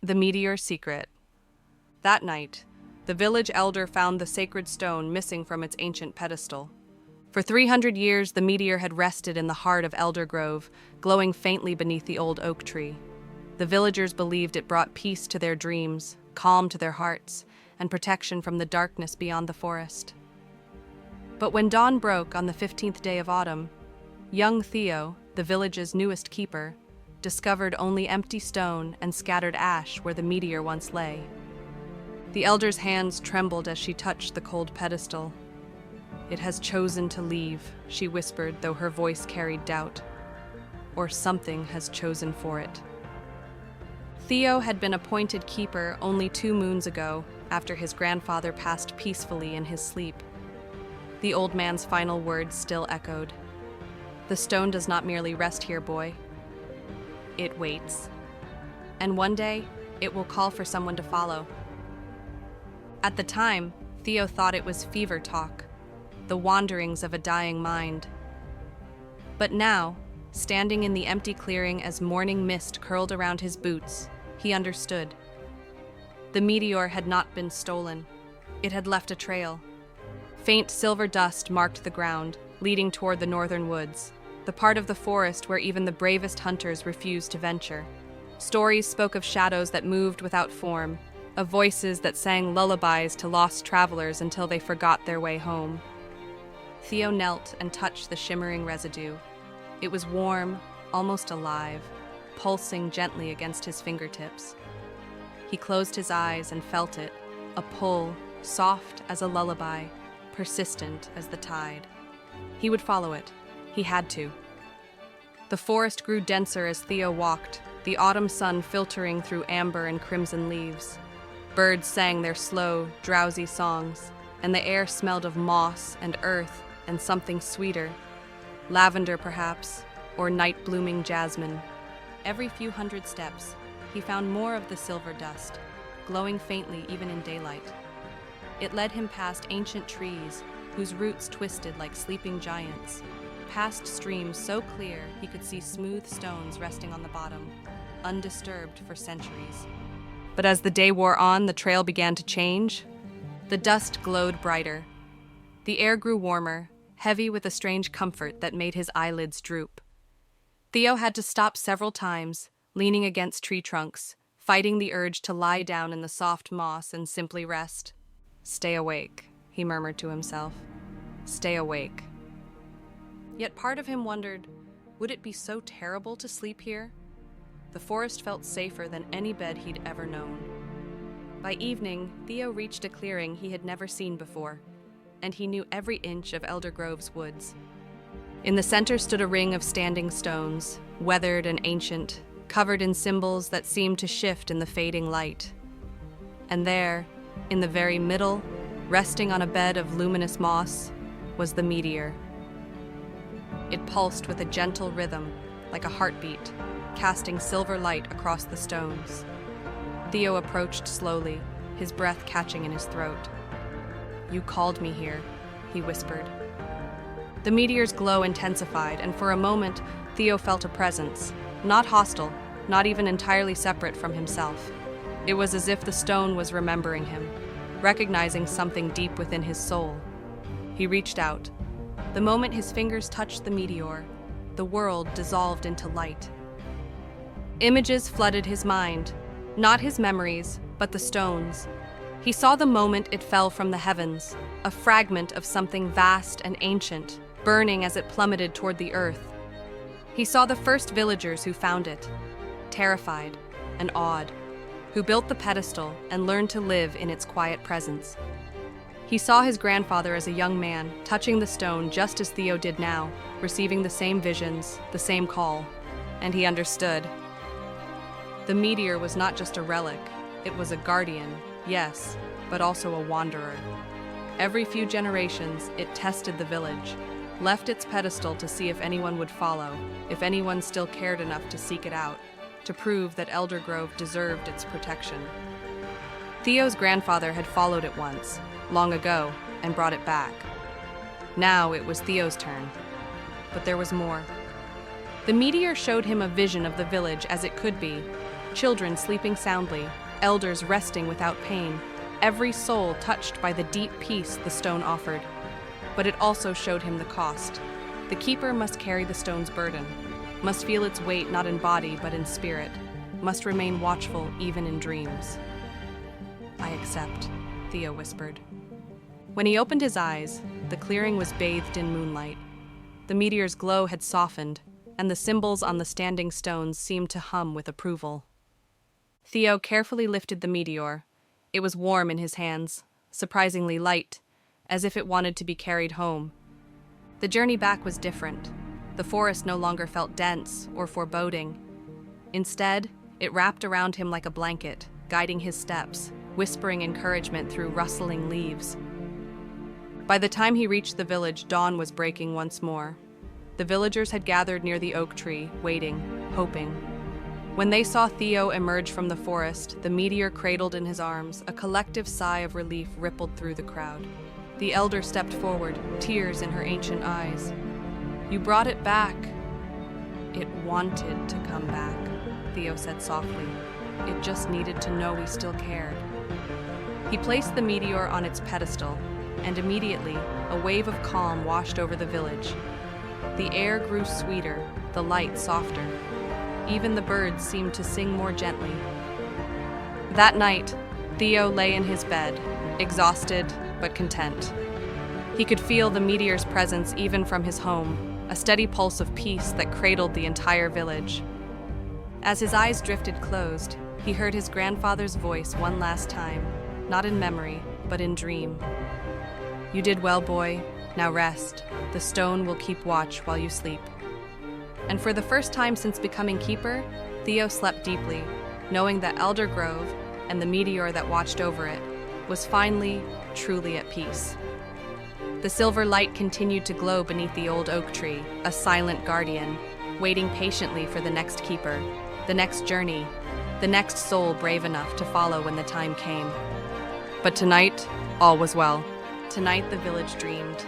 The Meteor'S Secret. That night, the village elder found the sacred stone missing from its ancient pedestal. For 300 years, the meteor had rested in the heart of Elder Grove, glowing faintly beneath the old oak tree. The villagers believed it brought peace to their dreams, calm to their hearts, and protection from the darkness beyond the forest. But when dawn broke on the 15th day of autumn, young Theo, the village's newest keeper, discovered only empty stone and scattered ash where the meteor once lay. The elder's hands trembled as she touched the cold pedestal. "It has chosen to leave," she whispered, though her voice carried doubt. "Or something has chosen for it." Theo had been appointed keeper only 2 moons ago, after his grandfather passed peacefully in his sleep. The old man's final words still echoed. "The stone does not merely rest here, boy. It waits. And one day, it will call for someone to follow." At the time, Theo thought it was fever talk, the wanderings of a dying mind. But now, standing in the empty clearing as morning mist curled around his boots, he understood. The meteor had not been stolen. It had left a trail. Faint silver dust marked the ground, leading toward the northern woods, the part of the forest where even the bravest hunters refused to venture. Stories spoke of shadows that moved without form, of voices that sang lullabies to lost travelers until they forgot their way home. Theo knelt and touched the shimmering residue. It was warm, almost alive, pulsing gently against his fingertips. He closed his eyes and felt it, a pull, soft as a lullaby, persistent as the tide. He would follow it. He had to. The forest grew denser as Theo walked, the autumn sun filtering through amber and crimson leaves. Birds sang their slow, drowsy songs, and the air smelled of moss and earth and something sweeter, lavender perhaps, or night-blooming jasmine. Every few hundred steps, he found more of the silver dust, glowing faintly even in daylight. It led him past ancient trees whose roots twisted like sleeping giants, past streams so clear he could see smooth stones resting on the bottom, undisturbed for centuries. But as the day wore on, the trail began to change. The dust glowed brighter. The air grew warmer, heavy with a strange comfort that made his eyelids droop. Theo had to stop several times, leaning against tree trunks, fighting the urge to lie down in the soft moss and simply rest. "Stay awake," he murmured to himself. "Stay awake." Yet part of him wondered, would it be so terrible to sleep here? The forest felt safer than any bed he'd ever known. By evening, Theo reached a clearing he had never seen before, and he knew every inch of Elder Grove's woods. In the center stood a ring of standing stones, weathered and ancient, covered in symbols that seemed to shift in the fading light. And there, in the very middle, resting on a bed of luminous moss, was the meteor. It pulsed with a gentle rhythm, like a heartbeat, casting silver light across the stones. Theo approached slowly, his breath catching in his throat. "You called me here," he whispered. The meteor's glow intensified, and for a moment, Theo felt a presence, not hostile, not even entirely separate from himself. It was as if the stone was remembering him, recognizing something deep within his soul. He reached out. The moment his fingers touched the meteor, the world dissolved into light. Images flooded his mind, not his memories, but the stones. He saw the moment it fell from the heavens, a fragment of something vast and ancient, burning as it plummeted toward the earth. He saw the first villagers who found it, terrified and awed, who built the pedestal and learned to live in its quiet presence. He saw his grandfather as a young man, touching the stone just as Theo did now, receiving the same visions, the same call, and he understood. The meteor was not just a relic, it was a guardian, yes, but also a wanderer. Every few generations, it tested the village, left its pedestal to see if anyone would follow, if anyone still cared enough to seek it out, to prove that Elder Grove deserved its protection. Theo's grandfather had followed it once, long ago, and brought it back. Now it was Theo's turn. But there was more. The meteor showed him a vision of the village as it could be, children sleeping soundly, elders resting without pain, every soul touched by the deep peace the stone offered. But it also showed him the cost. The keeper must carry the stone's burden, must feel its weight not in body but in spirit, must remain watchful even in dreams. "I accept," Theo whispered. When he opened his eyes, the clearing was bathed in moonlight. The meteor's glow had softened, and the symbols on the standing stones seemed to hum with approval. Theo carefully lifted the meteor. It was warm in his hands, surprisingly light, as if it wanted to be carried home. The journey back was different. The forest no longer felt dense or foreboding. Instead, it wrapped around him like a blanket, guiding his steps, whispering encouragement through rustling leaves. By the time he reached the village, dawn was breaking once more. The villagers had gathered near the oak tree, waiting, hoping. When they saw Theo emerge from the forest, the meteor cradled in his arms, a collective sigh of relief rippled through the crowd. The elder stepped forward, tears in her ancient eyes. "You brought it back." "It wanted to come back," Theo said softly. "It just needed to know we still cared." He placed the meteor on its pedestal, and immediately, a wave of calm washed over the village. The air grew sweeter, the light softer. Even the birds seemed to sing more gently. That night, Theo lay in his bed, exhausted but content. He could feel the meteor's presence even from his home, a steady pulse of peace that cradled the entire village. As his eyes drifted closed, he heard his grandfather's voice one last time, not in memory, but in dream. "You did well, boy. Now rest. The stone will keep watch while you sleep." And for the first time since becoming keeper, Theo slept deeply, knowing that Elder Grove and the meteor that watched over it was finally, truly at peace. The silver light continued to glow beneath the old oak tree, a silent guardian, waiting patiently for the next keeper, the next journey, the next soul brave enough to follow when the time came. But tonight, all was well. Tonight the village dreamed.